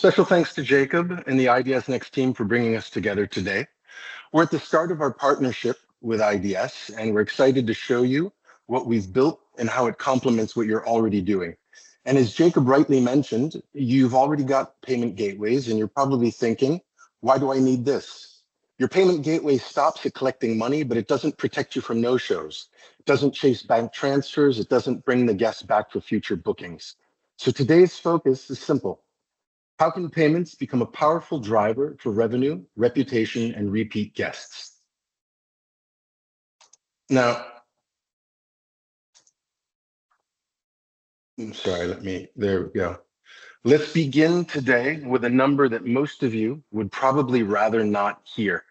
Special thanks to Jacob and the IDS Next team for bringing us together today. We're at the start of our partnership with IDS, and we're excited to show you what we've built and how it complements what you're already doing. And as Jacob rightly mentioned, you've already got payment gateways, and you're probably thinking, why do I need this? Your payment gateway stops at collecting money, but it doesn't protect you from no-shows. It doesn't chase bank transfers. It doesn't bring the guests back for future bookings. So today's focus is simple. How can payments become a powerful driver for revenue, reputation, and repeat guests? Now, I'm sorry, there we go. Let's begin today with a number that most of you would probably rather not hear.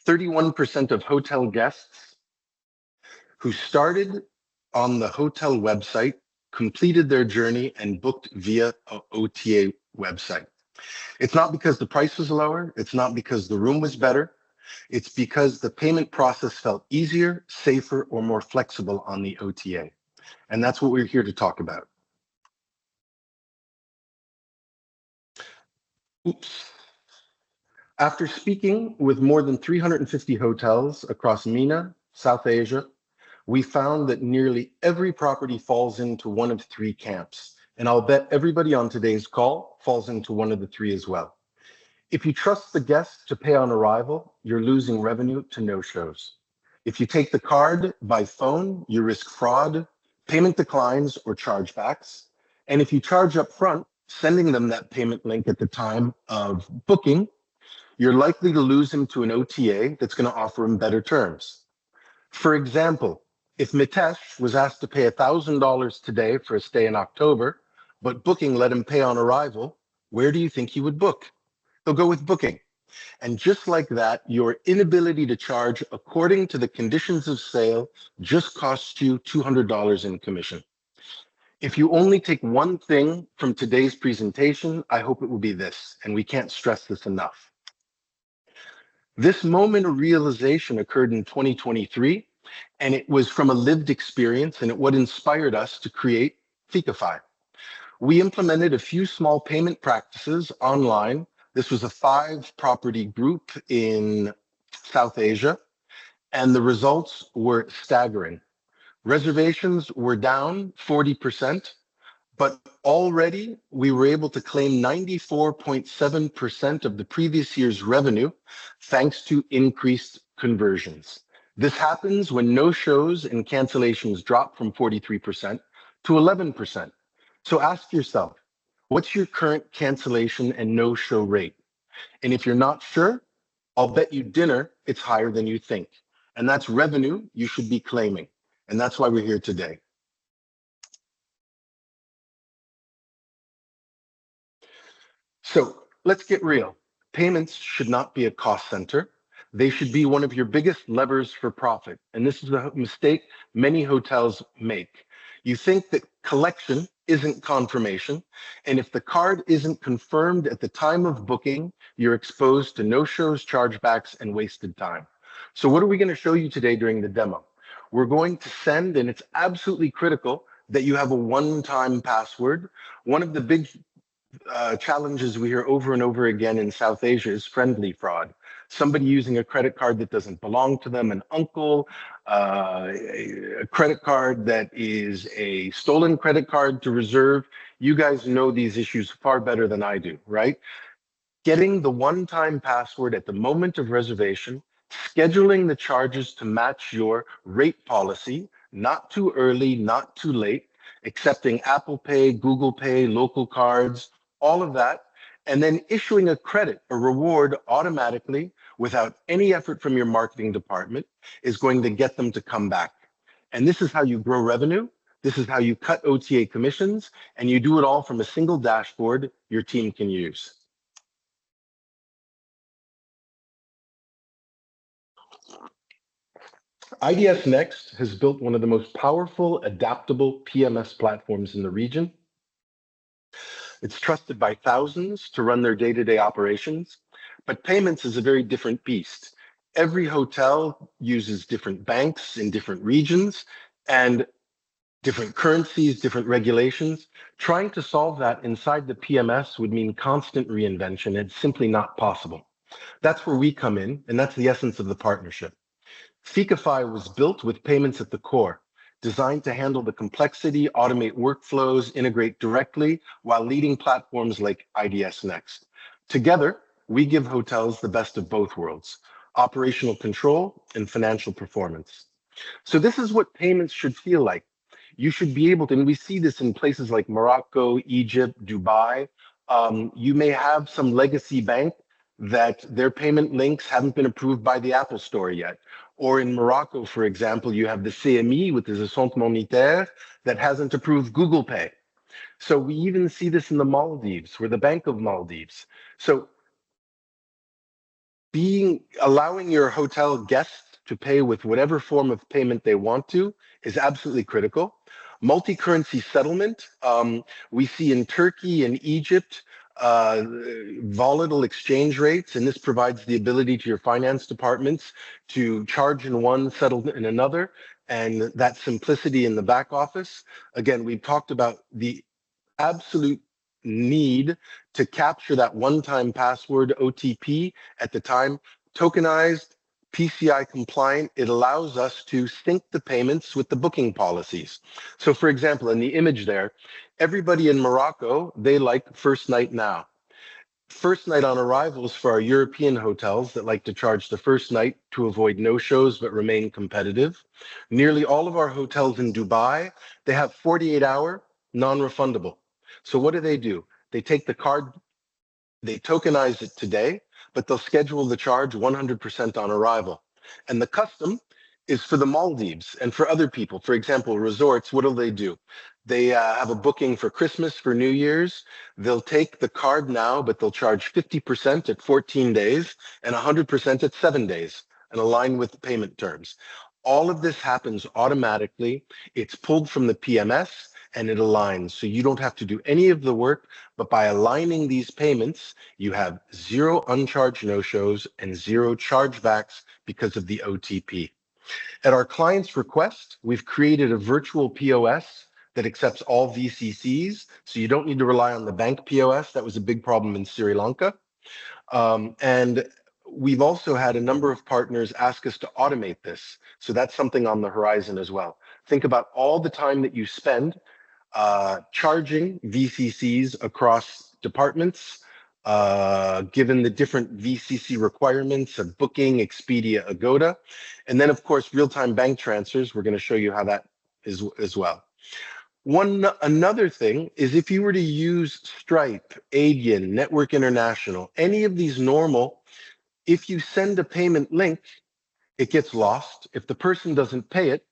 31% of hotel guests who started on the hotel website completed their journey and booked via an OTA website. It's not because the price was lower. It's not because the room was better. It's because the payment process felt easier, safer, or more flexible on the OTA. And that's what we're here to talk about. Oops. After speaking with more than 350 hotels across MENA, South Asia, we found that nearly every property falls into one of three camps. And I'll bet everybody on today's call falls into one of the three as well. If you trust the guest to pay on arrival, you're losing revenue to no-shows. If you take the card by phone, you risk fraud, payment declines, or chargebacks. And if you charge up front, sending them that payment link at the time of booking, you're likely to lose him to an OTA that's going to offer him better terms. For example, if Mitesh was asked to pay $1,000 today for a stay in October, but Booking let him pay on arrival, where do you think he would book? He'll go with Booking. And just like that, your inability to charge according to the conditions of sale just costs you $200 in commission. If you only take one thing from today's presentation, I hope it will be this, and we can't stress this enough. This moment of realization occurred in 2023, and it was from a lived experience, and it what inspired us to create Fikäfi. We implemented a few small payment practices online. This was a 5-property group in South Asia, and the results were staggering. Reservations were down 40%, but already we were able to claim 94.7% of the previous year's revenue thanks to increased conversions. This happens when no-shows and cancellations drop from 43% to 11%. So ask yourself, what's your current cancellation and no-show rate? And if you're not sure, I'll bet you dinner it's higher than you think. And that's revenue you should be claiming. And that's why we're here today. So let's get real. Payments should not be a cost center. They should be one of your biggest levers for profit. And this is a mistake many hotels make. You think that collection isn't confirmation. And if the card isn't confirmed at the time of booking, you're exposed to no-shows, chargebacks, and wasted time. So what are we going to show you today during the demo? We're going to send, and it's absolutely critical that you have a one-time password. One of the big challenges we hear over and over again in South Asia is friendly fraud. Somebody using a credit card that doesn't belong to them, an uncle, a credit card that is a stolen credit card to reserve. You guys know these issues far better than I do, right? Getting the one-time password at the moment of reservation, scheduling the charges to match your rate policy, not too early, not too late, accepting Apple Pay, Google Pay, local cards, all of that, and then issuing a credit, a reward automatically without any effort from your marketing department is going to get them to come back. And this is how you grow revenue. This is how you cut OTA commissions, and you do it all from a single dashboard your team can use. IDS Next has built one of the most powerful, adaptable PMS platforms in the region. It's trusted by thousands to run their day-to-day operations, but payments is a very different beast. Every hotel uses different banks in different regions, and different currencies, different regulations. Trying to solve that inside the PMS would mean constant reinvention. It's simply not possible. That's where we come in, and that's the essence of the partnership. Fikäfi was built with payments at the core, designed to handle the complexity, automate workflows, integrate directly, while leading platforms like IDS Next. Together, we give hotels the best of both worlds, operational control and financial performance. So this is what payments should feel like. You should be able to, and we see this in places like Morocco, Egypt, Dubai. You may have some legacy bank that their payment links haven't been approved by the Apple Store yet. Or in Morocco, for example, you have the CME with the Essence Monetaire that hasn't approved Google Pay. So we even see this in the Maldives. We're the Bank of Maldives. So allowing your hotel guests to pay with whatever form of payment they want to is absolutely critical. Multi-currency settlement, we see in Turkey and Egypt, volatile exchange rates, and this provides the ability to your finance departments to charge in one, settle in another, and that simplicity in the back office. Again, we've talked about the absolute need to capture that one-time password OTP at the time, tokenized, PCI compliant. It allows us to sync the payments with the booking policies. So for example, in the image there, everybody in Morocco, they like first night now. First night on arrivals for our European hotels that like to charge the first night to avoid no-shows but remain competitive. Nearly all of our hotels in Dubai, they have 48-hour non-refundable. So what do? They take the card, they tokenize it today, but they'll schedule the charge 100% on arrival. And the custom is for the Maldives and for other people. For example, resorts, what do? They have a booking for Christmas, for New Year's. They'll take the card now, but they'll charge 50% at 14 days and 100% at 7 days and align with the payment terms. All of this happens automatically. It's pulled from the PMS and it aligns. So you don't have to do any of the work, but by aligning these payments, you have zero uncharged no-shows and zero chargebacks because of the OTP. At our client's request, we've created a virtual POS that accepts all VCCs, so you don't need to rely on the bank POS. That was a big problem in Sri Lanka. And we've also had a number of partners ask us to automate this. So that's something on the horizon as well. Think about all the time that you spend charging VCCs across departments, given the different VCC requirements of Booking, Expedia, Agoda. And then, of course, real-time bank transfers. We're going to show you how that is as well. Another thing is if you were to use Stripe, Adyen, Network International, any of these normal, if you send a payment link, it gets lost. If the person doesn't pay it,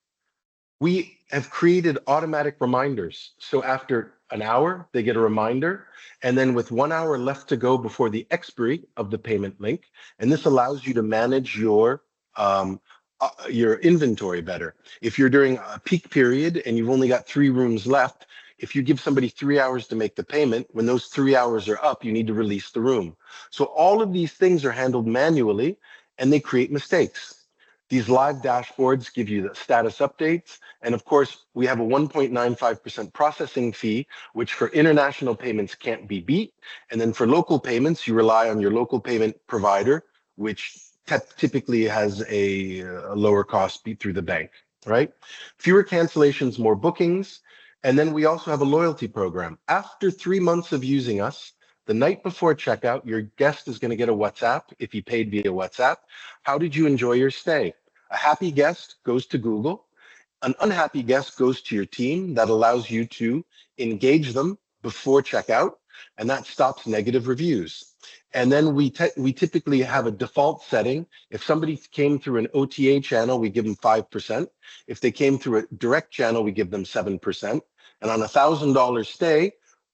we have created automatic reminders. So after an hour, they get a reminder. And then with 1 hour left to go before the expiry of the payment link, and this allows you to manage your inventory better. If you're during a peak period and you've only got 3 rooms left, if you give somebody 3 hours to make the payment, when those 3 hours are up, you need to release the room. So all of these things are handled manually and they create mistakes. These live dashboards give you the status updates. And of course, we have a 1.95% processing fee, which for international payments can't be beat. And then for local payments, you rely on your local payment provider, which typically has a lower cost through the bank, right? Fewer cancellations, more bookings. And then we also have a loyalty program. After 3 months of using us, the night before checkout, your guest is going to get a WhatsApp if he paid via WhatsApp. How did you enjoy your stay? A happy guest goes to Google. An unhappy guest goes to your team. That allows you to engage them before checkout, and that stops negative reviews. And then we typically have a default setting. If somebody came through an OTA channel, we give them 5%. If they came through a direct channel, we give them 7%. And on a $1,000 stay,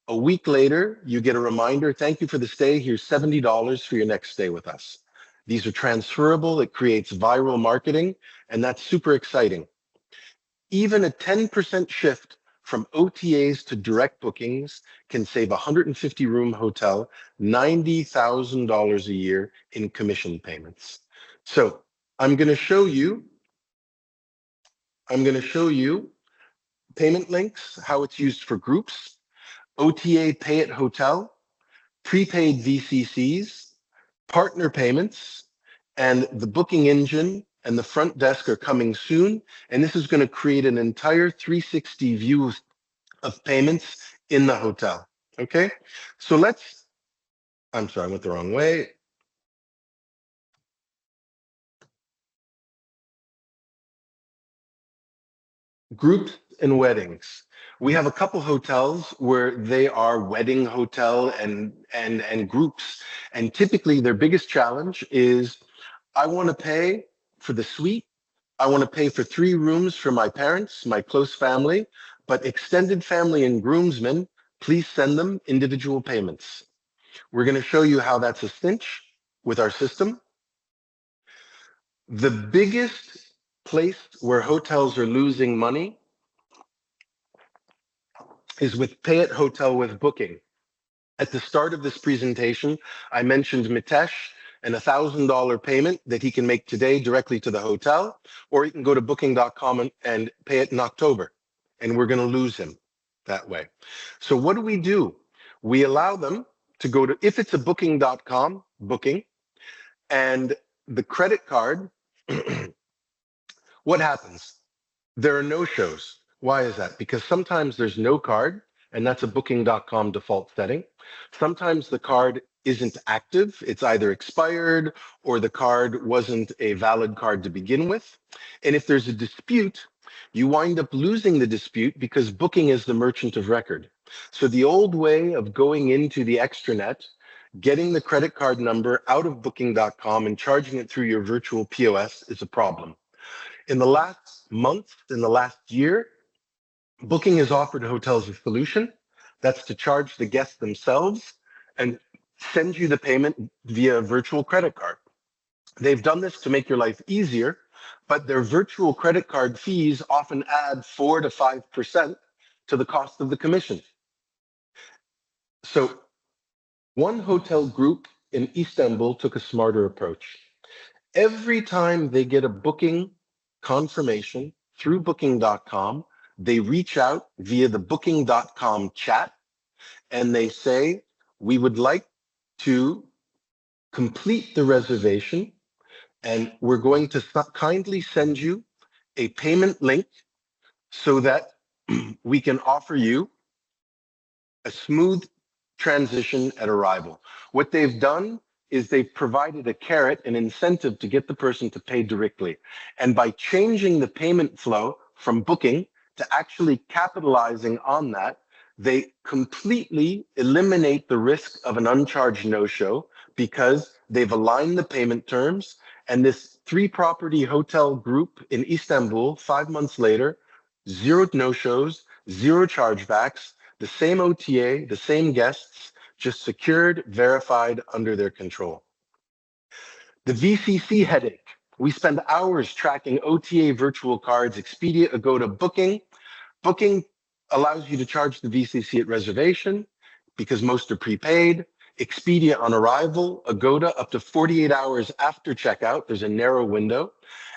a week later, you get a reminder, thank you for the stay, here's $70 for your next stay with us. These are transferable, it creates viral marketing, and that's super exciting. Even a 10% shift from OTAs to direct bookings can save a 150-room hotel $90,000 a year in commission payments. So I'm going to show you payment links, how it's used for groups, OTA pay at hotel, prepaid VCCs, partner payments, and the booking engine and the front desk are coming soon. And this is going to create an entire 360 view of payments in the hotel. Okay, so I'm sorry, I went the wrong way. Groups and weddings. We have a couple hotels where they are wedding hotel and groups. And typically their biggest challenge is I want to pay for the suite. I want to pay for 3 rooms for my parents, my close family, but extended family and groomsmen, please send them individual payments. We're going to show you how that's a cinch with our system. The biggest place where hotels are losing money is with pay at hotel with booking. At the start of this presentation, I mentioned Mitesh and $1,000 payment that he can make today directly to the hotel, or he can go to booking.com and pay it in October. And we're going to lose him that way. So what do? We allow them to go to, if it's a booking.com booking and the credit card, what happens? There are no shows. Why is that? Because sometimes there's no card, and that's a booking.com default setting. Sometimes the card isn't active. It's either expired or the card wasn't a valid card to begin with. And if there's a dispute, you wind up losing the dispute because booking is the merchant of record. So the old way of going into the extranet, getting the credit card number out of booking.com and charging it through your virtual POS is a problem. In the last month, in the last year, Booking has offered hotels a solution. That's to charge the guests themselves and send you the payment via a virtual credit card. They've done this to make your life easier, but their virtual credit card fees often add 4 to 5% to the cost of the commission. So one hotel group in Istanbul took a smarter approach. Every time they get a booking confirmation through booking.com, they reach out via the booking.com chat and they say, we would like to complete the reservation and we're going to kindly send you a payment link so that we can offer you a smooth transition at arrival. What they've done is they've provided a carrot, an incentive to get the person to pay directly. And by changing the payment flow from booking to actually capitalizing on that, they completely eliminate the risk of an uncharged no-show because they've aligned the payment terms. And this 3-property hotel group in Istanbul, 5 months later, 0 no-shows, 0 chargebacks, the same OTA, the same guests, just secured, verified, under their control. The VCC headache. We spend hours tracking OTA virtual cards, Expedia, Agoda, Booking. Booking allows you to charge the VCC at reservation because most are prepaid. Expedia on arrival, Agoda up to 48 hours after checkout. There's a narrow window.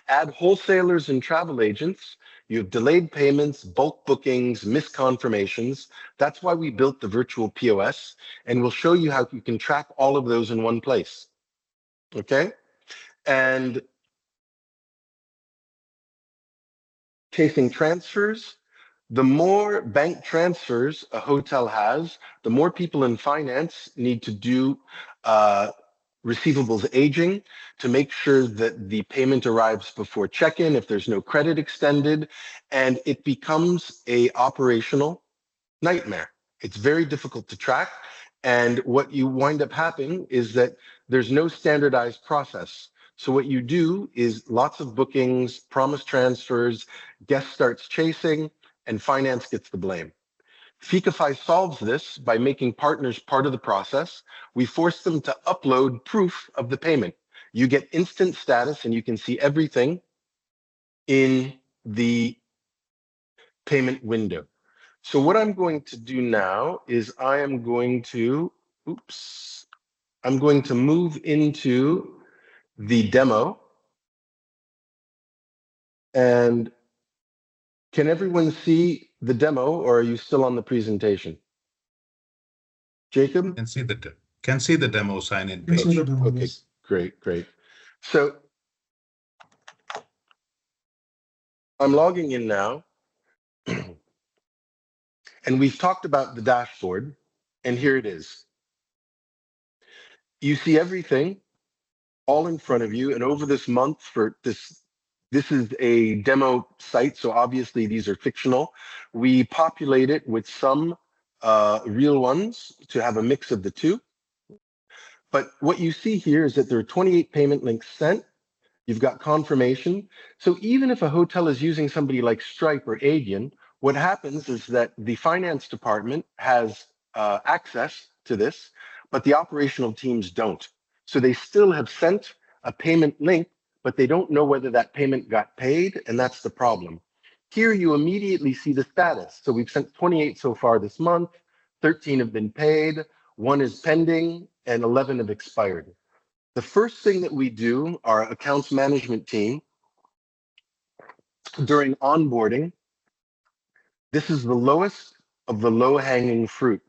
Add wholesalers and travel agents. You have delayed payments, bulk bookings, misconfirmations. That's why we built the virtual POS, and we'll show you how you can track all of those in one place. Okay? And chasing transfers. The more bank transfers a hotel has, the more people in finance need to do receivables aging to make sure that the payment arrives before check-in if there's no credit extended, and it becomes a operational nightmare. It's very difficult to track, and what you wind up happening is that there's no standardized process. So what you do is lots of bookings, promise transfers, guest starts chasing, and finance gets the blame. Fikäfi solves this by making partners part of the process. We force them to upload proof of the payment. You get instant status and you can see everything in the payment window. So what I'm going to do now is I'm going to move into the demo. And Can everyone see the demo, or are you still on the presentation? Jacob? Can see the demo sign-in page. Okay, great. So I'm logging in now, and we've talked about the dashboard, and here it is. You see everything all in front of you, and over this month for this is a demo site, so obviously these are fictional. We populate it with some real ones to have a mix of the two. But what you see here is that there are 28 payment links sent. You've got confirmation. So even if a hotel is using somebody like Stripe or Adyen, what happens is that the finance department has access to this, but the operational teams don't. So they still have sent a payment link, but they don't know whether that payment got paid, and that's the problem. Here you immediately see the status. So we've sent 28 so far this month, 13 have been paid, 1 is pending, and 11 have expired. The first thing that we do, our accounts management team, during onboarding, this is the lowest of the low-hanging fruit.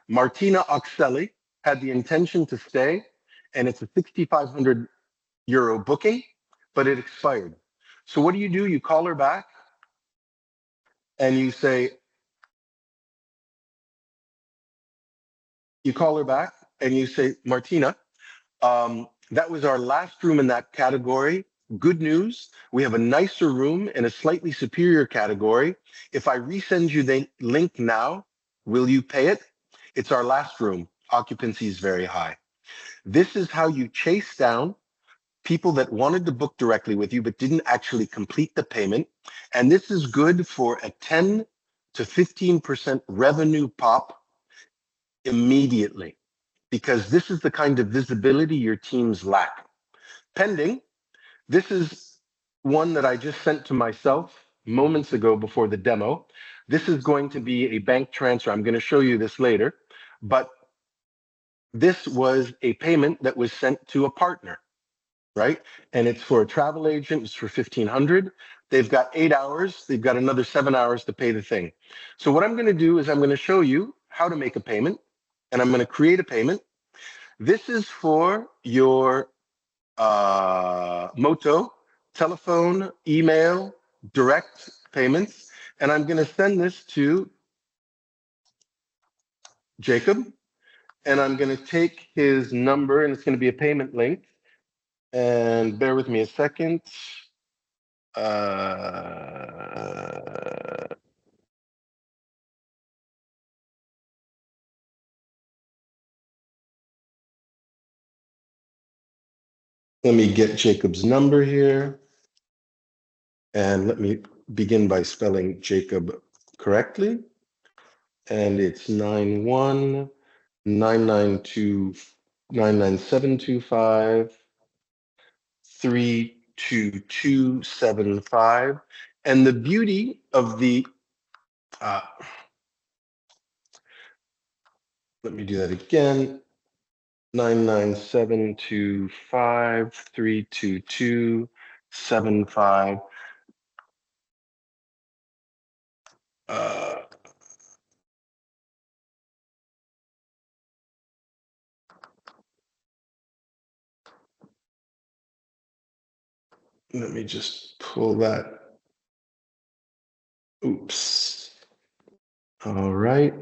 Martina Oxelli had the intention to stay, and it's a 6,500 euro booking, but it expired. So what do? You call her back, and you say, Martina, that was our last room in that category. Good news, we have a nicer room in a slightly superior category. If I resend you the link now, will you pay it? It's our last room. Occupancy is very high. This is how you chase down people that wanted to book directly with you but didn't actually complete the payment. And this is good for a 10 to 15% revenue pop immediately, because this is the kind of visibility your teams lack. Pending, this is one that I just sent to myself moments ago before the demo. This is going to be a bank transfer. I'm going to show you this later, but this was a payment that was sent to a partner, right? And it's for a travel agent. It's for 1,500. They've got 8 hours. They've got another 7 hours to pay the thing. So what I'm going to do is I'm going to show you how to make a payment, and I'm going to create a payment. This is for your Moto, telephone, email, direct payments. And I'm going to send this to Jacob. And I'm going to take his number, and it's going to be a payment link. And bear with me a second. Let me get Jacob's number here. And let me begin by spelling Jacob correctly. And it's 91992 32275. And the beauty of the let me do that again. 99725 32275. Let me just pull that. Oops. All right.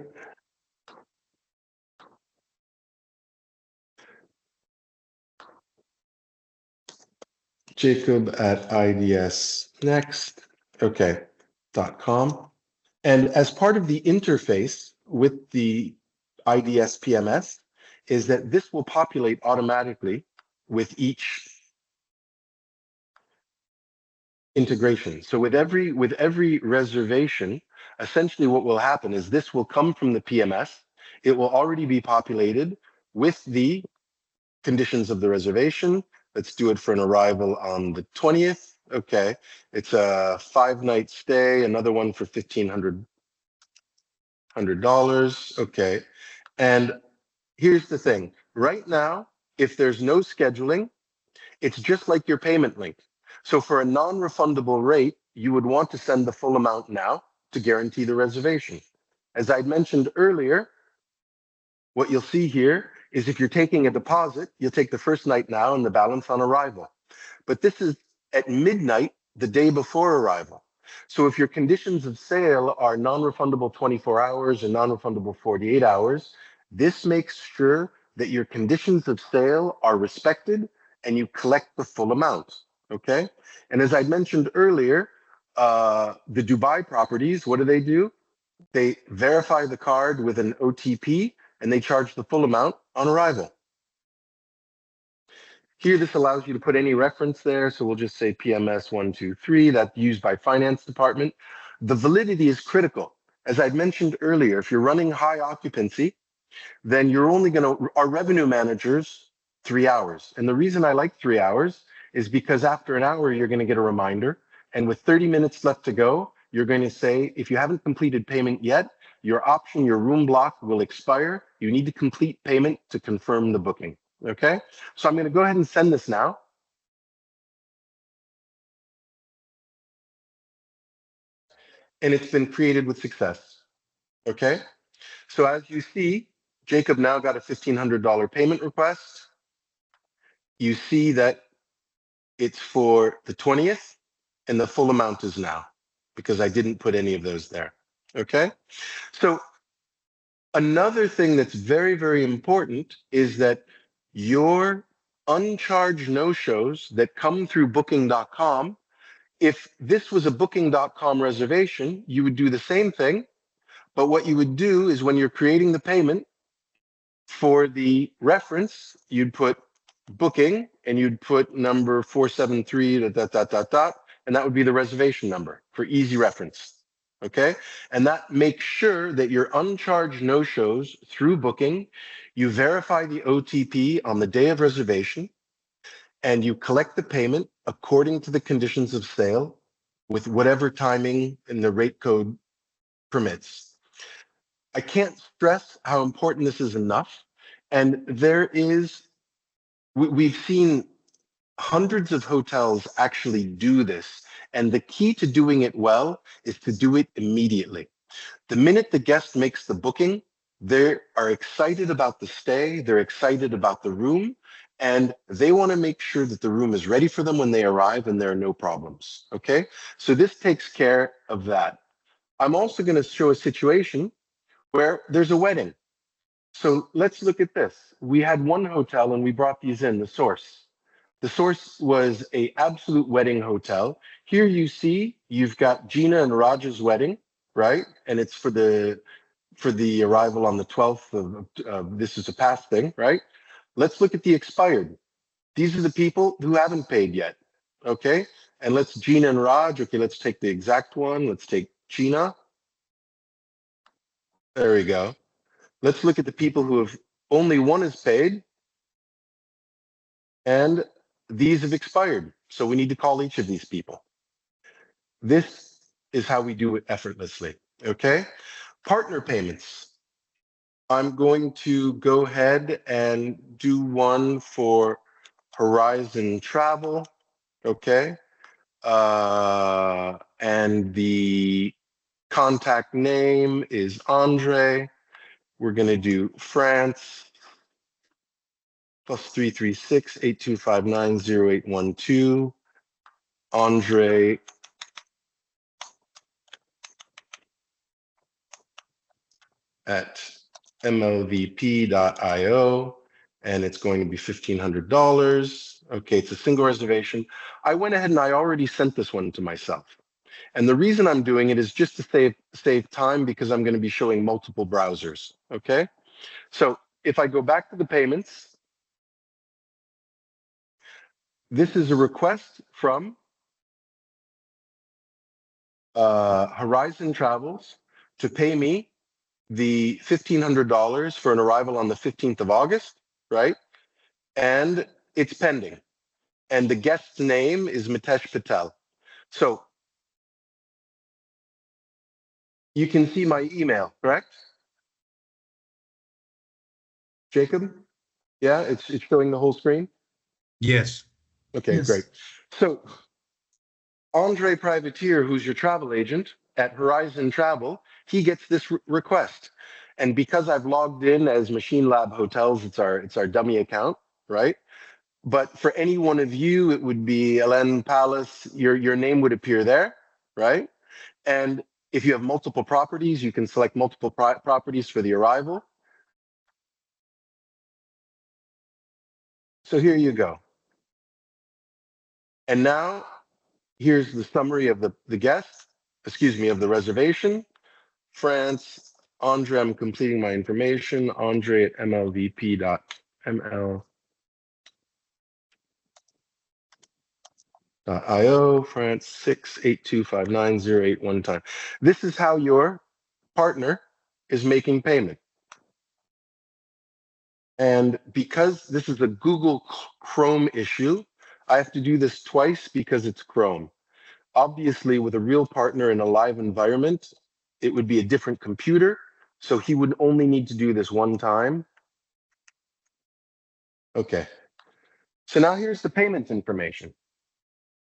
Jacob at IDS Next. Okay. .com. And as part of the interface with the IDS PMS is that this will populate automatically with each integration. So with every reservation, essentially what will happen is this will come from the PMS. It will already be populated with the conditions of the reservation. Let's do it for an arrival on the 20th. Okay, it's a 5-night stay, another one for $1,500. Okay, and here's the thing. Right now, if there's no scheduling, it's just like your payment link. So for a non-refundable rate, you would want to send the full amount now to guarantee the reservation. As I'd mentioned earlier, what you'll see here is if you're taking a deposit, you'll take the first night now and the balance on arrival. But this is at midnight the day before arrival. So if your conditions of sale are non-refundable 24 hours and non-refundable 48 hours, this makes sure that your conditions of sale are respected and you collect the full amount, okay? And as I mentioned earlier, the Dubai properties, what do? They verify the card with an OTP and they charge the full amount on arrival. Here, this allows you to put any reference there. So we'll just say PMS 123, that's used by finance department. The validity is critical. As I'd mentioned earlier, if you're running high occupancy, then you're only our revenue managers, 3 hours. And the reason I like 3 hours is because after an hour, you're gonna get a reminder. And with 30 minutes left to go, you're going to say, if you haven't completed payment yet, your option, your room block will expire. You need to complete payment to confirm the booking. Okay, so I'm going to go ahead and send this now. And it's been created with success. Okay, so as you see, Jacob now got a $1,500 payment request. You see that it's for the 20th and the full amount is now because I didn't put any of those there. Okay, so another thing that's very, very important is that your uncharged no-shows that come through booking.com, if this was a booking.com reservation, you would do the same thing. But what you would do is when you're creating the payment for the reference, you'd put booking and you'd put number 473, and that would be the reservation number for easy reference. Okay. And that makes sure that your uncharged no-shows through booking, you verify the OTP on the day of reservation and you collect the payment according to the conditions of sale with whatever timing and the rate code permits. I can't stress how important this is enough. And we've seen hundreds of hotels actually do this. And the key to doing it well is to do it immediately. The minute the guest makes the booking, they are excited about the stay, they're excited about the room, and they want to make sure that the room is ready for them when they arrive and there are no problems, okay? So this takes care of that. I'm also going to show a situation where there's a wedding. So let's look at this. We had one hotel and we brought these in, the Source. The Source was an absolute wedding hotel. Here you see, you've got Gina and Raj's wedding, right? And it's for the arrival on the 12th of this is a past thing, right? Let's look at the expired. These are the people who haven't paid yet, okay? And let's Gina and Raj, okay, let's take the exact one. Let's take Gina. There we go. Let's look at the people who have only one is paid and these have expired. So we need to call each of these people. This is how we do it effortlessly, okay? Partner payments. I'm going to go ahead and do one for Horizon Travel, okay? And the contact name is Andre. We're going to do France plus 336-8259-0812. Andre at mlvp.io, and it's going to be $1,500. Okay, it's a single reservation. I went ahead and I already sent this one to myself. And the reason I'm doing it is just to save time because I'm going to be showing multiple browsers, okay? So if I go back to the payments, this is a request from Horizon Travels to pay me the $1,500 for an arrival on the 15th of August, right? And it's pending. And the guest's name is Mitesh Patel. So you can see my email, correct? Jacob? Yeah, it's showing the whole screen? Yes. Okay, Yes. great. So Andre Privateer, who's your travel agent at Horizon Travel, he gets this request. And because I've logged in as Machine Lab Hotels, it's our dummy account, right? But for any one of you, it would be Hélène Palace, your name would appear there, right? And if you have multiple properties, you can select multiple properties for the arrival. So here you go. And now here's the summary of the guest, excuse me, of the reservation. France, Andre, I'm completing my information, Andre at mlvp.ml.io, France 6825908 time. This is how your partner is making payment. And because this is a Google Chrome issue, I have to do this twice because it's Chrome. Obviously, with a real partner in a live environment, it would be a different computer. So he would only need to do this one time. Okay. So now here's the payment information.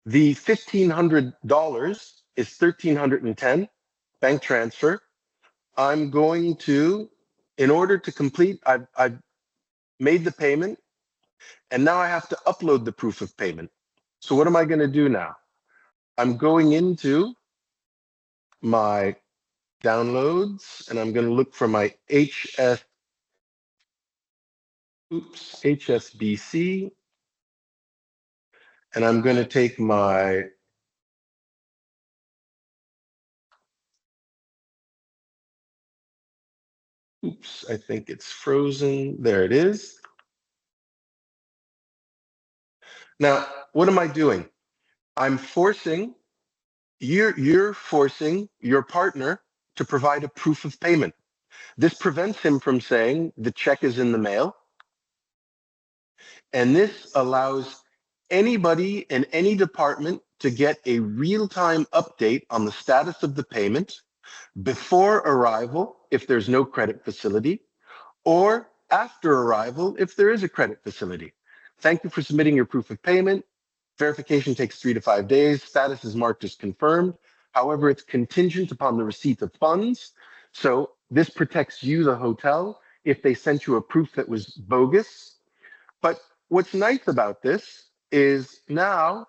The $1,500 is $1,310 bank transfer. I'm going to, in order to complete, I've made the payment, and now I have to upload the proof of payment. So what am I going to do now? I'm going into my downloads, and I'm going to look for my HSBC, and I'm going to take my I think it's frozen. There it is. Now, what am I doing? I'm forcing, you're forcing your partner to provide a proof of payment. This prevents him from saying the check is in the mail. And this allows anybody in any department to get a real-time update on the status of the payment before arrival if there's no credit facility, or after arrival if there is a credit facility. Thank you for submitting your proof of payment. Verification takes 3 to 5 days. Status is marked as confirmed. However, it's contingent upon the receipt of funds. So this protects you, the hotel, if they sent you a proof that was bogus. But what's nice about this is now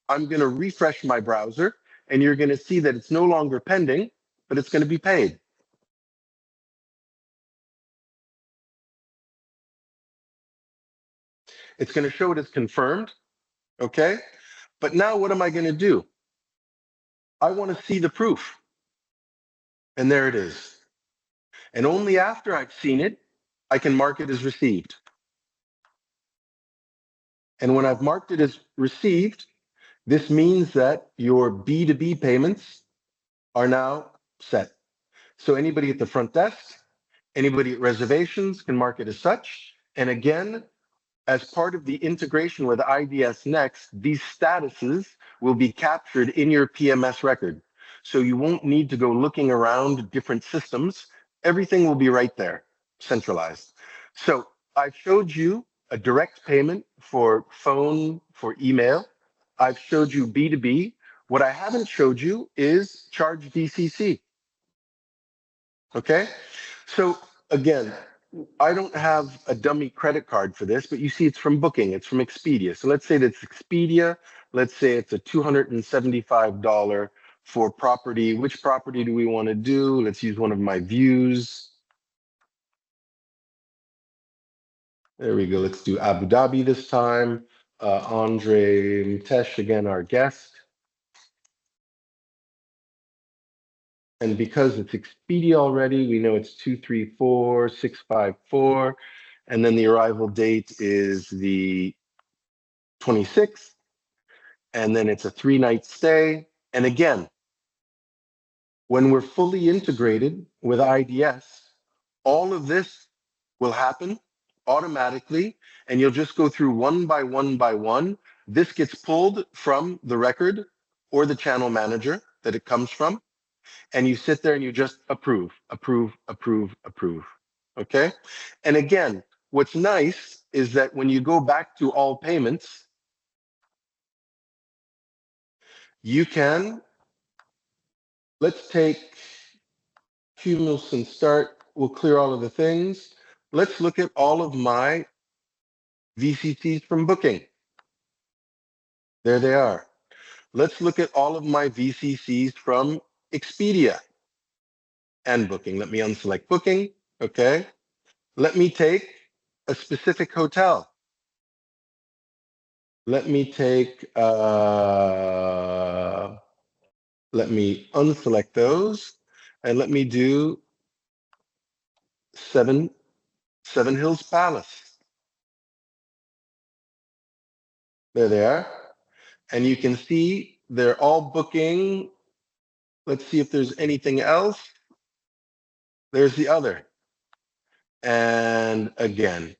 I'm going to refresh my browser, and you're going to see that it's no longer pending, but it's going to be paid. It's going to show it as confirmed, okay? But now what am I going to do? I want to see the proof. And there it is. And only after I've seen it, I can mark it as received. And when I've marked it as received, this means that your B2B payments are now set. So anybody at the front desk, anybody at reservations can mark it as such. And again, as part of the integration with IDS Next, these statuses will be captured in your PMS record. So you won't need to go looking around different systems. Everything will be right there, centralized. So I've showed you a direct payment for phone, for email. I've showed you B2B. What I haven't showed you is charge VCC. Okay? So again, I don't have a dummy credit card for this, but you see it's from Booking, it's from Expedia. So let's say that's Expedia. Let's say it's a $275 for property. Which property do we want to do? Let's use one of my views. There we go. Let's do Abu Dhabi this time. Andre Mtesh, again, our guest. And because it's Expedia already, we know it's 234654. And then the arrival date is the 26th. And then it's a 3-night stay. And again, when we're fully integrated with IDS, all of this will happen automatically, and you'll just go through one by one by one. This gets pulled from the record or the channel manager that it comes from, and you sit there and you just approve, approve, approve, approve. Okay? And again, what's nice is that when you go back to all payments, you can, let's take cumulus and start. We'll clear all of the things. Let's look at all of my VCCs from booking. There they are. Let's look at all of my VCCs from Expedia and booking. Let me unselect booking. Okay. Let me take a specific hotel. Let me take, let me unselect those and let me do Seven Hills Palace. There they are. And you can see they're all booking. Let's see if there's anything else. There's the other. And again,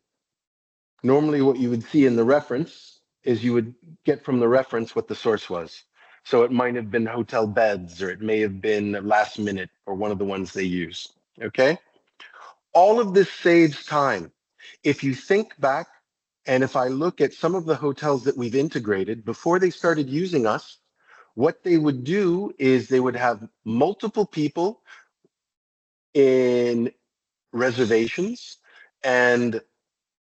normally what you would see in the reference is you would get from the reference what the source was. So it might have been hotel beds, or it may have been last minute, or one of the ones they use. Okay. All of this saves time. If you think back, and if I look at some of the hotels that we've integrated before they started using us, what they would do is they would have multiple people in reservations, and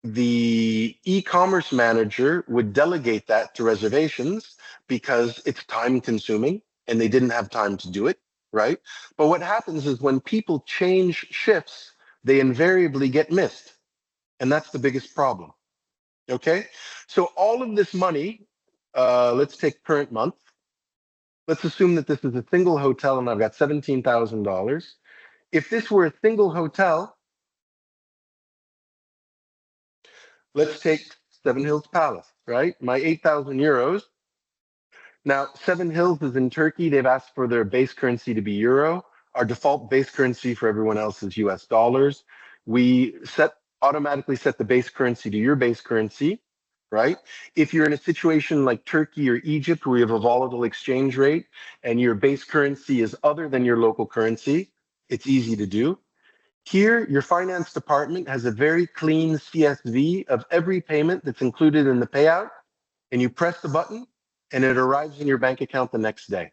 the e-commerce manager would delegate that to reservations because it's time consuming and they didn't have time to do it, right? But what happens is when people change shifts, they invariably get missed. And that's the biggest problem. Okay. So all of this money, let's take current month. Let's assume that this is a single hotel and I've got $17,000. If this were a single hotel, let's take Seven Hills Palace, right? My 8,000 euros. Now, Seven Hills is in Turkey. They've asked for their base currency to be euro. Our default base currency for everyone else is US dollars. We automatically set the base currency to your base currency, right? If you're in a situation like Turkey or Egypt where you have a volatile exchange rate and your base currency is other than your local currency, it's easy to do. Here, your finance department has a very clean CSV of every payment that's included in the payout, and you press the button and it arrives in your bank account the next day.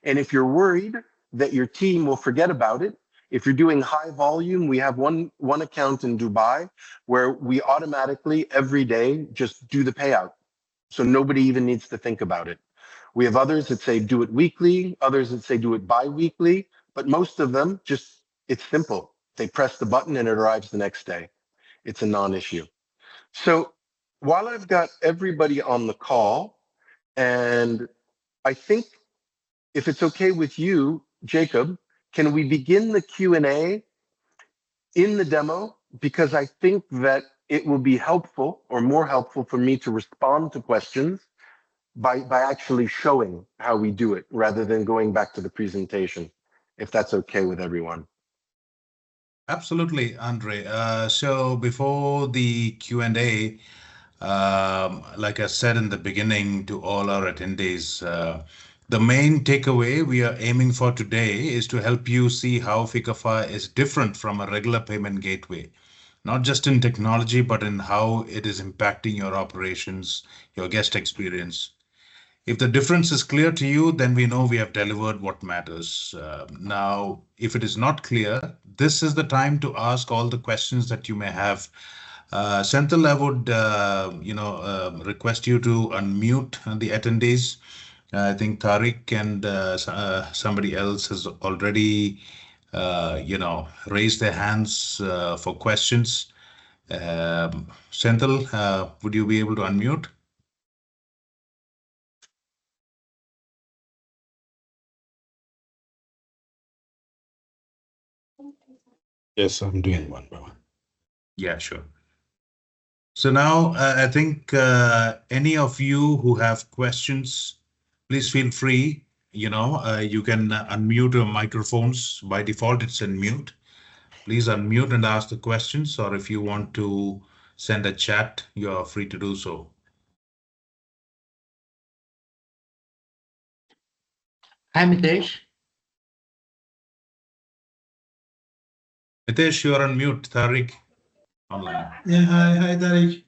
And if you're worried that your team will forget about it, if you're doing high volume, we have one account in Dubai where we automatically every day just do the payout. So nobody even needs to think about it. We have others that say do it weekly, others that say do it bi-weekly, but most of them just, it's simple. They press the button and it arrives the next day. It's a non-issue. So while I've got everybody on the call, and I think if it's okay with you, Jacob, can we begin the Q&A in the demo? Because I think that it will be helpful or more helpful for me to respond to questions by actually showing how we do it rather than going back to the presentation, if that's okay with everyone. Absolutely, Andre. So before the Q&A, like I said in the beginning to all our attendees, the main takeaway we are aiming for today is to help you see how Fikäfi is different from a regular payment gateway, not just in technology, but in how it is impacting your operations, your guest experience. If the difference is clear to you, then we know we have delivered what matters. Now, if it is not clear, this is the time to ask all the questions that you may have. Senthil, I would, request you to unmute the attendees. I think Tariq and somebody else has already, raised their hands for questions. Senthil, would you be able to unmute? Yes, I'm doing one by one. Yeah, sure. So now I think any of you who have questions, please feel free. You can unmute your microphones. By default, it's in mute. Please unmute and ask the questions, or if you want to send a chat, you are free to do so. Hi, Mitesh. Mitesh, you are on mute. Tariq, online. Yeah, hi, Tariq.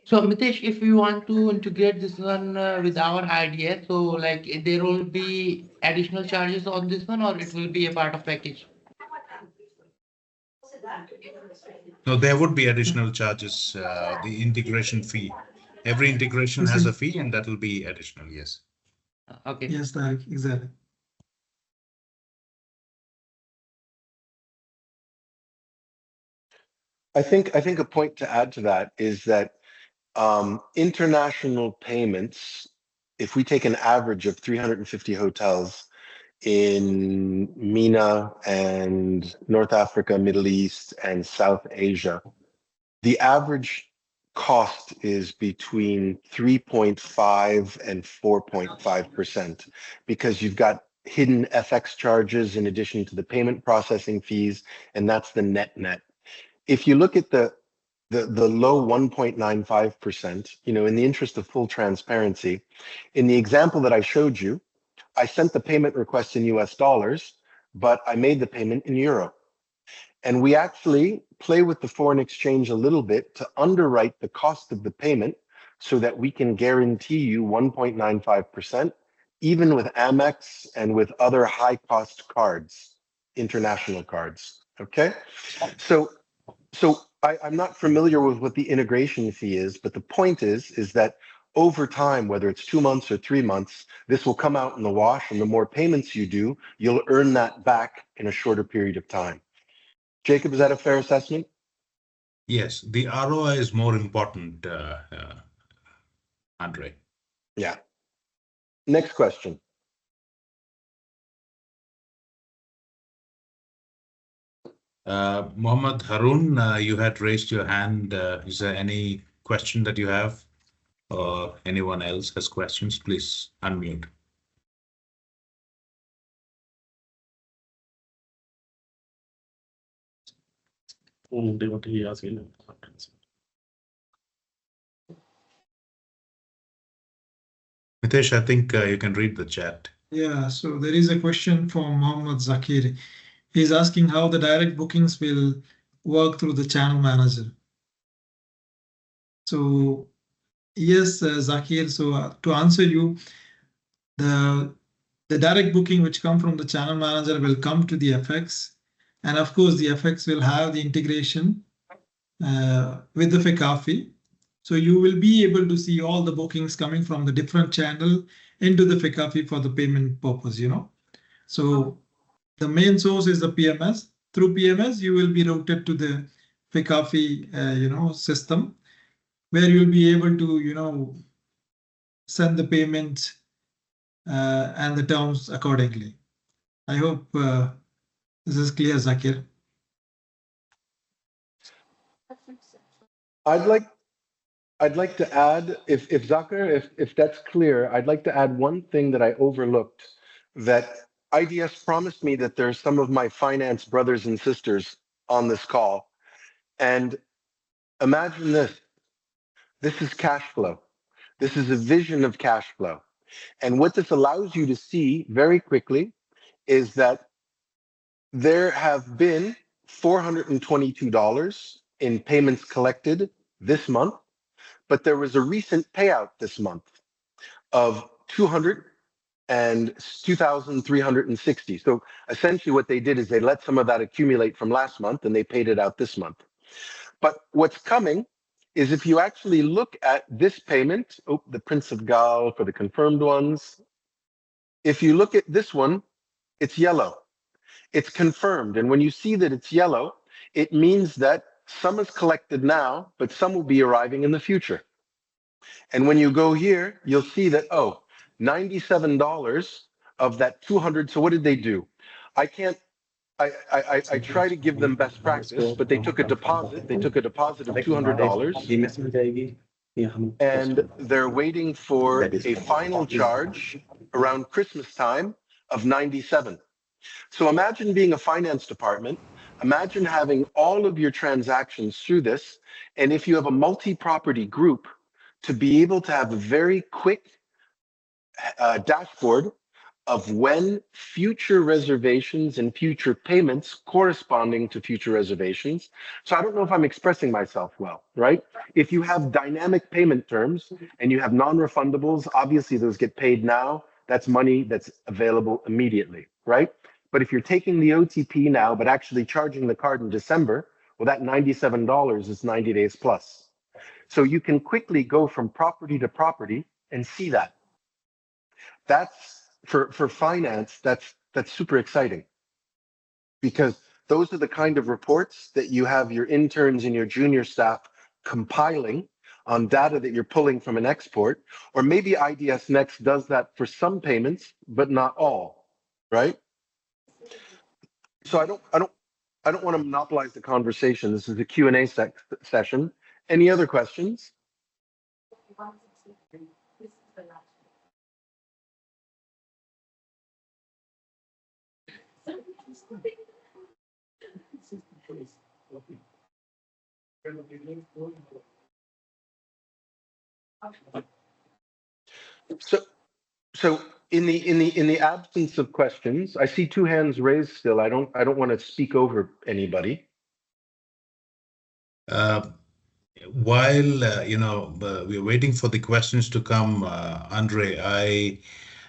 So Mitesh, if we want to integrate this one with our IDS, so like there will be additional charges on this one, or it will be a part of package? No, there would be additional charges, the integration fee. Every integration has a fee, and that will be additional, yes. Okay. Yes, Tariq, exactly. I think a point to add to that is that international payments, if we take an average of 350 hotels in MENA and North Africa, Middle East, and South Asia, the average cost is between 3.5 and 4.5% because you've got hidden FX charges in addition to the payment processing fees, and that's the net. If you look at the low 1.95%, in the interest of full transparency, in the example that I showed you, I sent the payment request in US dollars, but I made the payment in euro. And we actually play with the foreign exchange a little bit to underwrite the cost of the payment so that we can guarantee you 1.95%, even with Amex and with other high cost cards, international cards. Okay. So I'm not familiar with what the integration fee is, but the point is that over time, whether it's 2 months or 3 months, this will come out in the wash, and the more payments you do, you'll earn that back in a shorter period of time. Jacob, is that a fair assessment? Yes, the ROI is more important, Andre. Yeah. Next question. Mohammed Harun, you had raised your hand. Is there any question that you have, or anyone else has questions? Please unmute. Mitesh, I think you can read the chat. Yeah, so there is a question from Mohammed Zakir. He's asking how the direct bookings will work through the channel manager. So yes, Zakir, so to answer you, the direct booking which come from the channel manager will come to the FX. And of course, the FX will have the integration with the Fikäfi. So you will be able to see all the bookings coming from the different channel into the Fikäfi for the payment purpose, So the main source is the PMS. Through PMS, you will be routed to the Fikäfi, system, where you'll be able to, send the payment and the terms accordingly. I hope this is clear, Zakir. I'd like to add, if Zakir, if that's clear, I'd like to add one thing that I overlooked, that IDS promised me that there's some of my finance brothers and sisters on this call. And imagine this. This is cash flow. This is a vision of cash flow. And what this allows you to see very quickly is that there have been $422 in payments collected this month, but there was a recent payout this month of 2,360. So essentially what they did is they let some of that accumulate from last month and they paid it out this month. But what's coming is if you actually look at this payment, the Prince of Gal for the confirmed ones, if you look at this one, it's yellow. It's confirmed. And when you see that it's yellow, it means that some is collected now, but some will be arriving in the future. And when you go here, you'll see that, $97 of that 200. So what did they do? I try to give them best practice, but they took a deposit. They took a deposit of $200. And they're waiting for a final charge around Christmas time of 97. So imagine being a finance department. Imagine having all of your transactions through this. And if you have a multi-property group, to be able to have a very quick dashboard of when future reservations and future payments corresponding to future reservations. So I don't know if I'm expressing myself well, right? If you have dynamic payment terms and you have non-refundables, obviously those get paid now. That's money that's available immediately, right? But if you're taking the OTP now, but actually charging the card in December, well, that $97 is 90 days plus. So you can quickly go from property to property and see that. That's for finance, that's super exciting, because those are the kind of reports that you have your interns and your junior staff compiling on data that you're pulling from an export, or maybe IDS Next does that for some payments, but not all, right? So I don't want to monopolize the conversation. This is a Q&A session. Any other questions? So in the absence of questions, I see two hands raised still. I don't want to speak over anybody. While we're waiting for the questions to come, Andre, I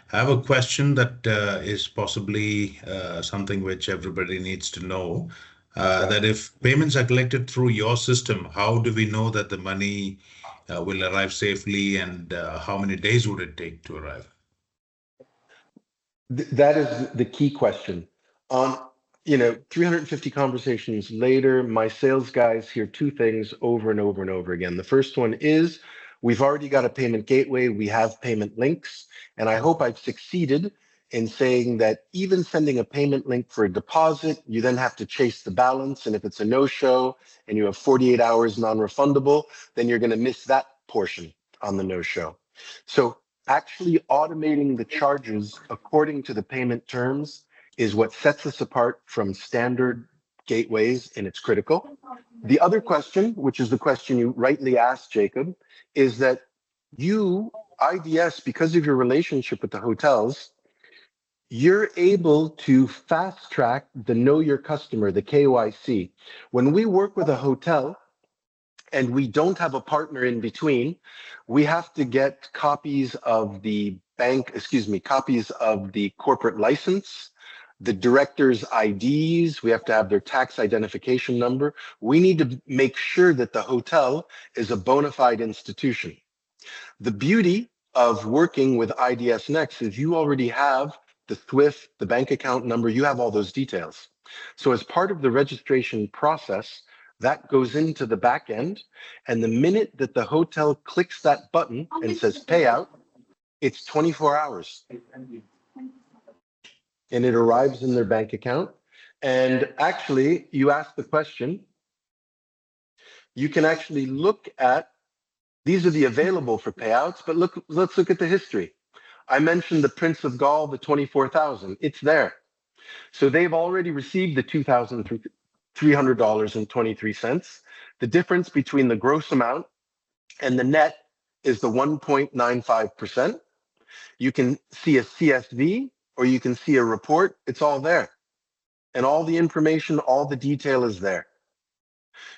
have a question that is possibly something which everybody needs to know. That if payments are collected through your system, how do we know that the money will arrive safely, and how many days would it take to arrive? That is the key question. 350 conversations later, my sales guys hear two things over and over and over again. The first one is, we've already got a payment gateway, we have payment links, and I hope I've succeeded in saying that even sending a payment link for a deposit, you then have to chase the balance, and if it's a no-show and you have 48 hours non-refundable, then you're going to miss that portion on the no-show. So actually automating the charges according to the payment terms is what sets us apart from standard gateways, and it's critical. The other question, which is the question you rightly asked, Jacob, is that you, IDS, because of your relationship with the hotels, you're able to fast track the know your customer, the KYC. When we work with a hotel and we don't have a partner in between, we have to get copies of the copies of the corporate license, the director's IDs, we have to have their tax identification number. We need to make sure that the hotel is a bona fide institution. The beauty of working with IDS Next is you already have the SWIFT, the bank account number, you have all those details. So as part of the registration process, that goes into the back end, and the minute that the hotel clicks that button and says payout, it's 24 hours. And it arrives in their bank account. And actually, you asked the question, you can actually look at, these are the available for payouts, but let's look at the history. I mentioned the Prince of Gaul, the 24,000, it's there. So they've already received the $2,300.23. The difference between the gross amount and the net is the 1.95%. You can see a CSV or you can see a report. It's all there. And all the information, all the detail is there.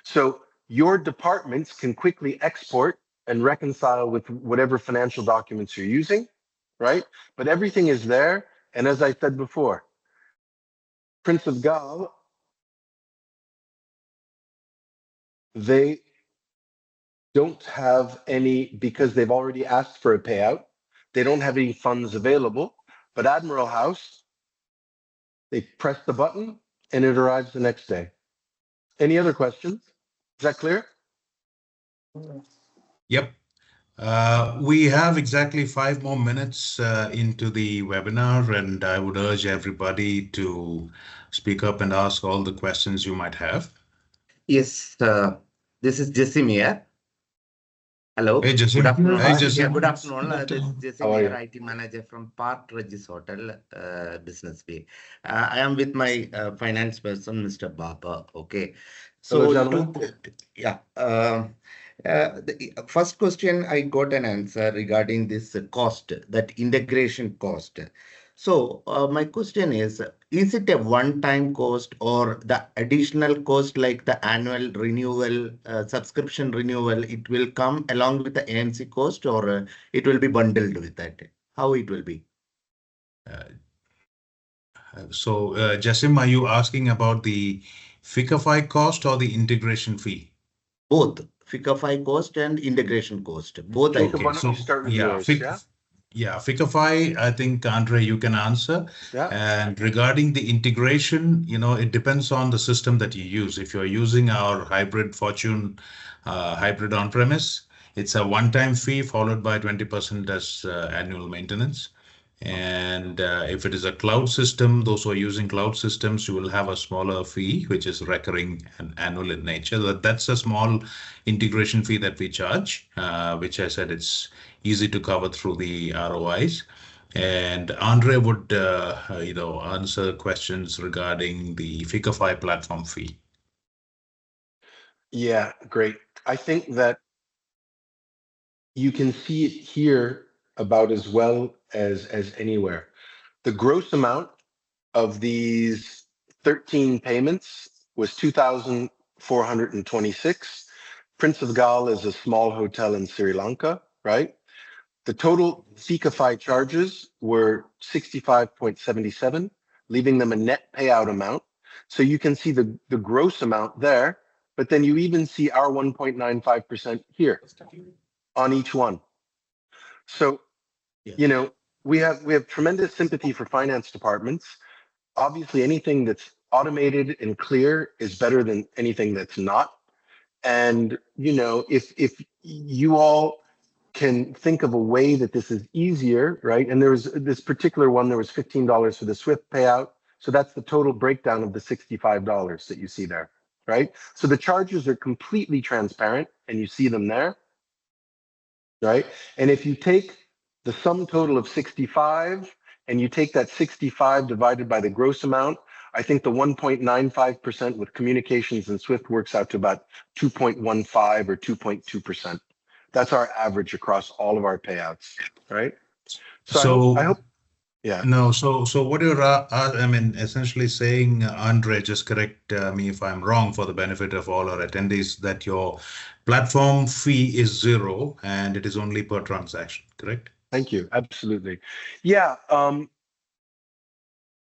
So your departments can quickly export and reconcile with whatever financial documents you're using, right? But everything is there. And as I said before, Prince of Galles, they don't have any, because they've already asked for a payout, they don't have any funds available. But Admiral House, they press the button and it arrives the next day. Any other questions? Is that clear? Yep. We have exactly 5 more minutes into the webinar, and I would urge everybody to speak up and ask all the questions you might have. Yes, this is Jessim here. Hello. Hey, Jessim. Good afternoon. Hey, Jessim. Yeah, good afternoon. This is Jessim How are here, you? IT manager from Park Regis Hotel, Business Bay. I am with my finance person, Mr. Baba. Okay. Hello, So, gentlemen. the first question, I got an answer regarding this cost, that integration cost. So my question is it a one-time cost or the additional cost like the annual renewal, subscription renewal, it will come along with the AMC cost or it will be bundled with that? How it will be? So, Jasim, are you asking about the Fikäfi cost or the integration fee? Both Fikäfi cost and integration cost. Both I Jacob, Okay, why don't you so start with yeah, yours? Fikäfi, I think, Andre, you can answer. Yeah. And regarding the integration, it depends on the system that you use. If you're using our hybrid Fortune hybrid on-premise, it's a one-time fee followed by 20% as annual maintenance. And if it is a cloud system, those who are using cloud systems, you will have a smaller fee, which is recurring and annual in nature. That's a small integration fee that we charge, which I said it's easy to cover through the ROIs. And Andre would, answer questions regarding the Fikäfi platform fee. Yeah, great. I think that you can see it here about as well as anywhere. The gross amount of these 13 payments was 2,426. Prince of Gal is a small hotel in Sri Lanka, right? The total Fikäfi charges were 65.77, leaving them a net payout amount. So you can see the gross amount there, but then you even see our 1.95% here on each one. So, we have tremendous sympathy for finance departments. Obviously, anything that's automated and clear is better than anything that's not. And, if you all can think of a way that this is easier, right? And there was this particular one, there was $15 for the Swift payout. So that's the total breakdown of the $65 that you see there, right? So the charges are completely transparent and you see them there, right? And if you take the sum total of 65 and you take that 65 divided by the gross amount, I think the 1.95% with communications and Swift works out to about 2.15 or 2.2%. That's our average across all of our payouts, right? So I hope, yeah. No, so what you're, essentially saying, Andre, just correct me if I'm wrong for the benefit of all our attendees, that your platform fee is 0 and it is only per transaction, correct? Thank you. Absolutely. Yeah.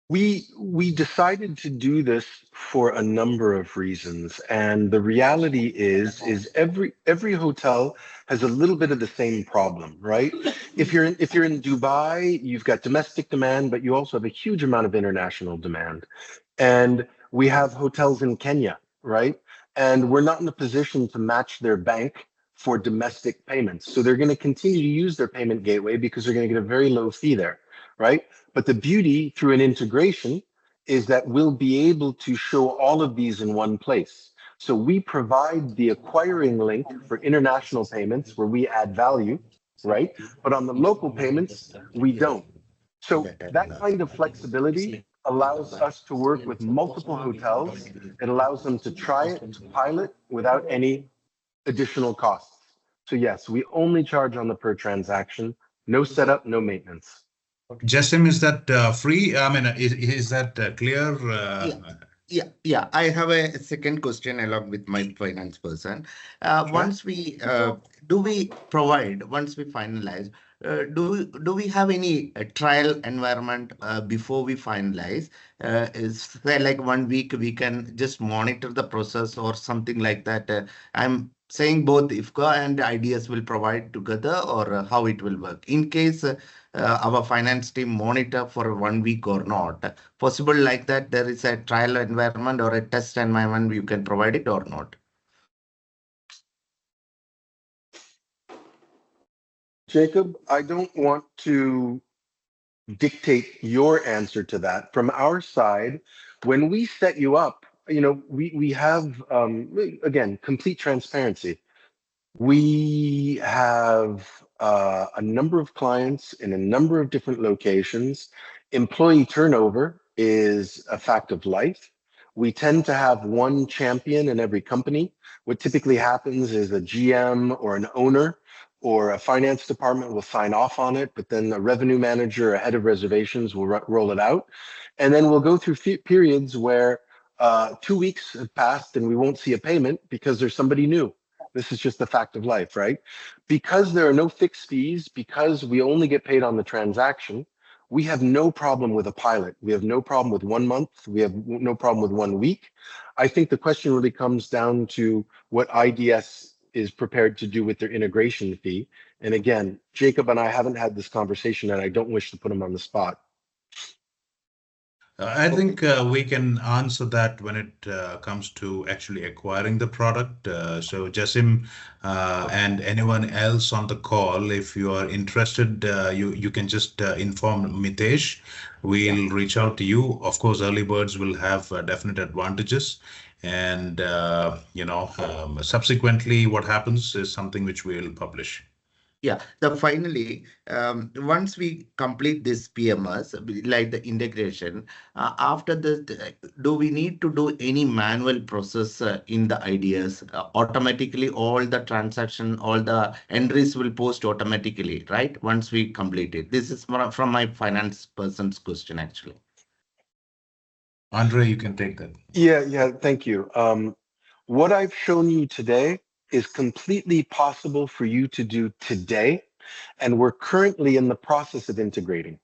We decided to do this for a number of reasons, and the reality is every hotel has a little bit of the same problem, right? If you're in Dubai, you've got domestic demand, but you also have a huge amount of international demand, and we have hotels in Kenya, right? And we're not in a position to match their bank for domestic payments, so they're going to continue to use their payment gateway because they're going to get a very low fee there, right? But the beauty through an integration is that we'll be able to show all of these in one place. So we provide the acquiring link for international payments where we add value, right? But on the local payments, we don't. So that kind of flexibility allows us to work with multiple hotels. It allows them to try it, to pilot without any additional costs. So yes, we only charge on the per transaction, no setup, no maintenance. Jasim, is that free? I mean, is that clear? Yeah. I have a second question along with my finance person. Once we finalize, do we have any trial environment before we finalize? Is say like 1 week we can just monitor the process or something like that? I'm saying both IFCA and IDS will provide together, or how it will work in case our finance team monitor for 1 week or not. Possible like that there is a trial environment or a test environment, you can provide it or not? Jacob, I don't want to dictate your answer to that. From our side, when we set you up, we have, again, complete transparency. We have a number of clients in a number of different locations. Employee turnover is a fact of life. We tend to have one champion in every company. What typically happens is a GM or an owner or a finance department will sign off on it, but then a revenue manager, a head of reservations will roll it out. And then we'll go through periods where 2 weeks have passed and we won't see a payment because there's somebody new. This is just the fact of life, right? Because there are no fixed fees, because we only get paid on the transaction, we have no problem with a pilot. We have no problem with 1 month. We have no problem with 1 week. I think the question really comes down to what IDS is prepared to do with their integration fee. And again, Jacob and I haven't had this conversation and I don't wish to put him on the spot. I think we can answer that when it comes to actually acquiring the product. So Jasim and anyone else on the call, if you are interested, you can just inform Mitesh. We'll reach out to you. Of course, early birds will have definite advantages. And, subsequently, what happens is something which we'll publish. Yeah, finally, once we complete this PMS, like the integration, after this, do we need to do any manual process in the IDS? Automatically, all the transaction, all the entries will post automatically, right? Once we complete it. This is from my finance person's question, actually. Andre, you can take that. Yeah, thank you. What I've shown you today is completely possible for you to do today, and we're currently in the process of integrating.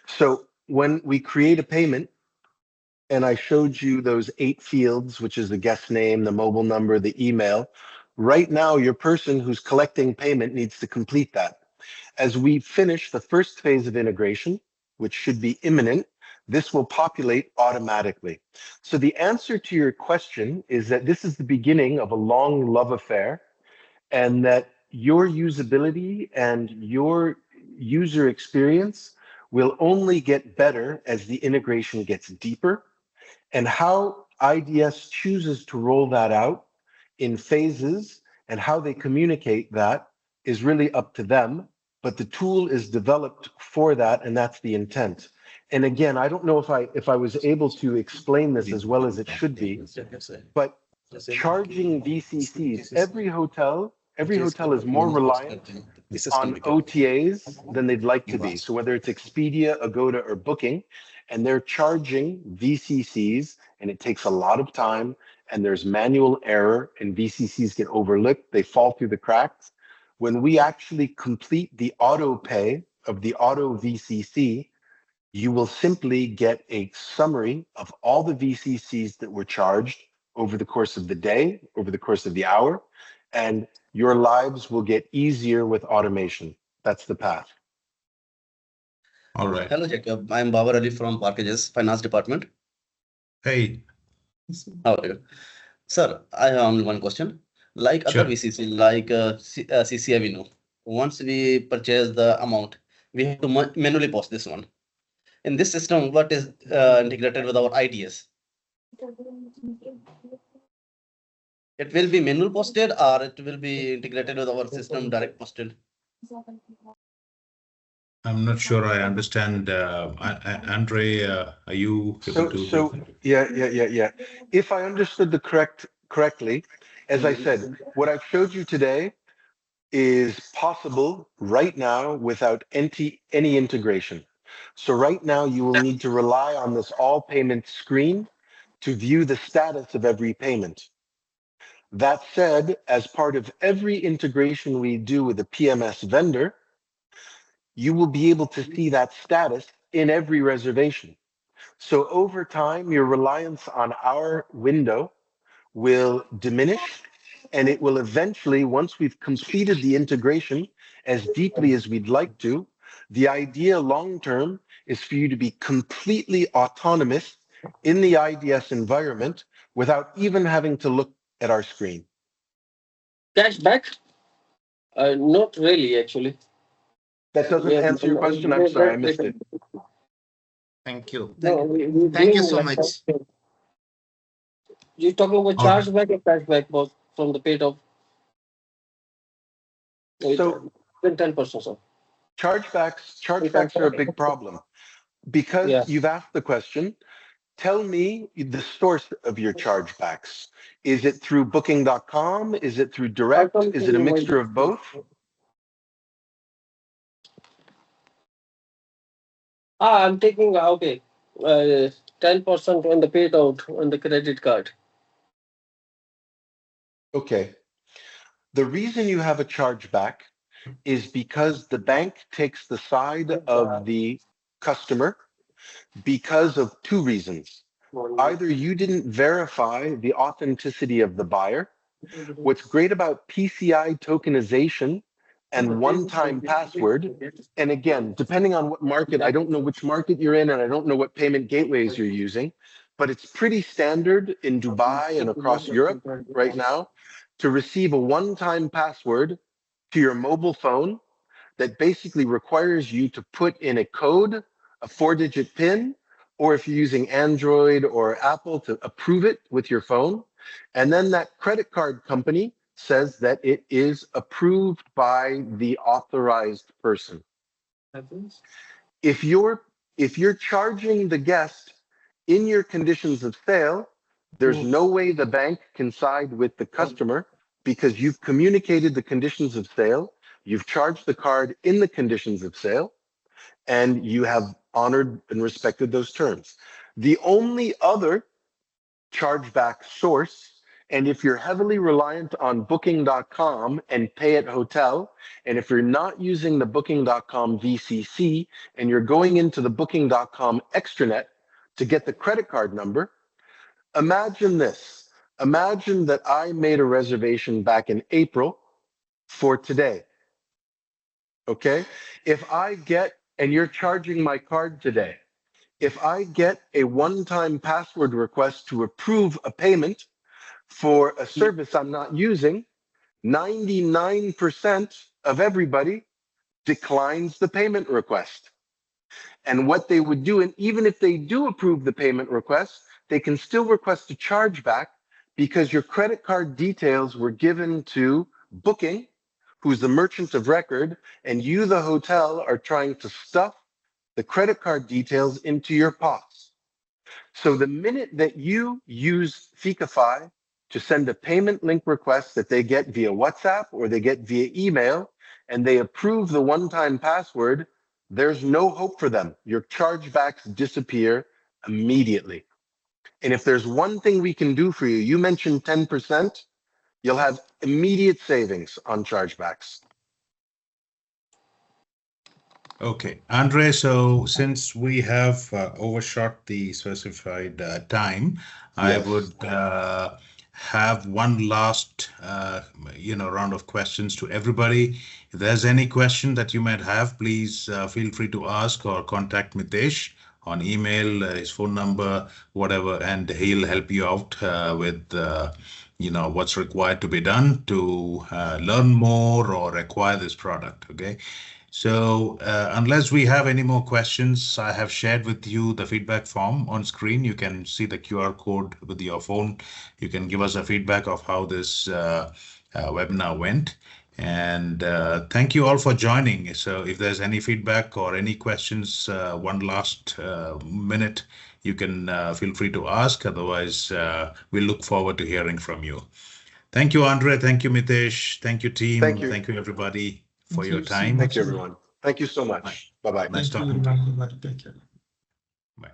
So when we create a payment, and I showed you those 8 fields, which is the guest name, the mobile number, the email, right now your person who's collecting payment needs to complete that. As we finish the first phase of integration, which should be imminent, this will populate automatically. So the answer to your question is that this is the beginning of a long love affair, and that your usability and your user experience will only get better as the integration gets deeper. And how IDS chooses to roll that out in phases and how they communicate that is really up to them. But the tool is developed for that, and that's the intent. And again, I don't know if I was able to explain this as well as it should be, but charging VCCs, every hotel is more reliant on OTAs than they'd like to be. So whether it's Expedia, Agoda, or Booking, and they're charging VCCs, and it takes a lot of time, and there's manual error, and VCCs get overlooked, they fall through the cracks. When we actually complete the auto pay of the auto VCC, you will simply get a summary of all the VCCs that were charged over the course of the day, over the course of the hour, and your lives will get easier with automation. That's the path. All right. Hello, Jacob. I'm Babar Ali from Parkages Finance Department. Hey. How are you? Sir, I have only one question. Like Sure. other VCC, like CCI, we know, once we purchase the amount, we have to manually post this one. In this system, what is integrated with our IDS? It will be manual posted, or it will be integrated with our system direct posted? I'm not sure I understand. Andre, are you able to? So yeah. If I understood the correctly, as I said, what I've showed you today is possible right now without any integration. So right now you will need to rely on this all payment screen to view the status of every payment. That said, as part of every integration we do with a PMS vendor, you will be able to see that status in every reservation. So over time, your reliance on our window will diminish, and it will eventually, once we've completed the integration as deeply as we'd like to, the idea long-term is for you to be completely autonomous in the IDS environment without even having to look at our screen. Cashback? Not really, actually. That doesn't answer your question? I'm sorry, I missed it. Thank you. No, Thank you so much. You're talking about All right. chargeback or cashback both from the paid of? So 10%, sir. Chargebacks are a big problem. Because Yeah. you've asked the question, tell me the source of your chargebacks. Is it through booking.com? Is it through direct? Is it a mixture of both? I'm taking, okay, 10% on the paid out on the credit card. Okay. The reason you have a chargeback is because the bank takes the side of the customer because of two reasons. Either you didn't verify the authenticity of the buyer. What's great about PCI tokenization and one-time password, and again, depending on what market, I don't know which market you're in and I don't know what payment gateways you're using, but it's pretty standard in Dubai and across Europe right now to receive a one-time password to your mobile phone that basically requires you to put in a code, a 4-digit PIN, or if you're using Android or Apple, to approve it with your phone. And then that credit card company says that it is approved by the authorized person. If you're charging the guest in your conditions of sale, there's no way the bank can side with the customer because you've communicated the conditions of sale, you've charged the card in the conditions of sale, and you have honored and respected those terms. The only other chargeback source, and if you're heavily reliant on booking.com and pay at hotel, and if you're not using the booking.com VCC and you're going into the booking.com extranet to get the credit card number, imagine this. Imagine that I made a reservation back in April for today. Okay? If I get, and you're charging my card today, if I get a one-time password request to approve a payment for a service I'm not using, 99% of everybody declines the payment request. And what they would do, and even if they do approve the payment request, they can still request a chargeback because your credit card details were given to Booking, who's the merchant of record, and you, the hotel, are trying to stuff the credit card details into your POS. So the minute that you use Fikäfi to send a payment link request that they get via WhatsApp or they get via email, and they approve the one-time password, there's no hope for them. Your chargebacks disappear immediately. And if there's one thing we can do for you, you mentioned 10%, you'll have immediate savings on chargebacks. Okay, Andre, so since we have overshot the specified time, I would have one last, round of questions to everybody. If there's any question that you might have, please feel free to ask or contact Mitesh on email, his phone number, whatever, and he'll help you out with what's required to be done to learn more or acquire this product. Okay. So unless we have any more questions, I have shared with you the feedback form on screen. You can see the QR code with your phone. You can give us a feedback of how this webinar went. And thank you all for joining. So if there's any feedback or any questions, one last minute, you can feel free to ask. Otherwise, we look forward to hearing from you. Thank you, Andre. Thank you, Mitesh. Thank you, team. Thank you. Thank you, everybody, for Thank your you so time. much. Thank you, everyone. Thank you so much. Bye-bye. Nice Thank you, talking to you. everyone. Take care. Bye.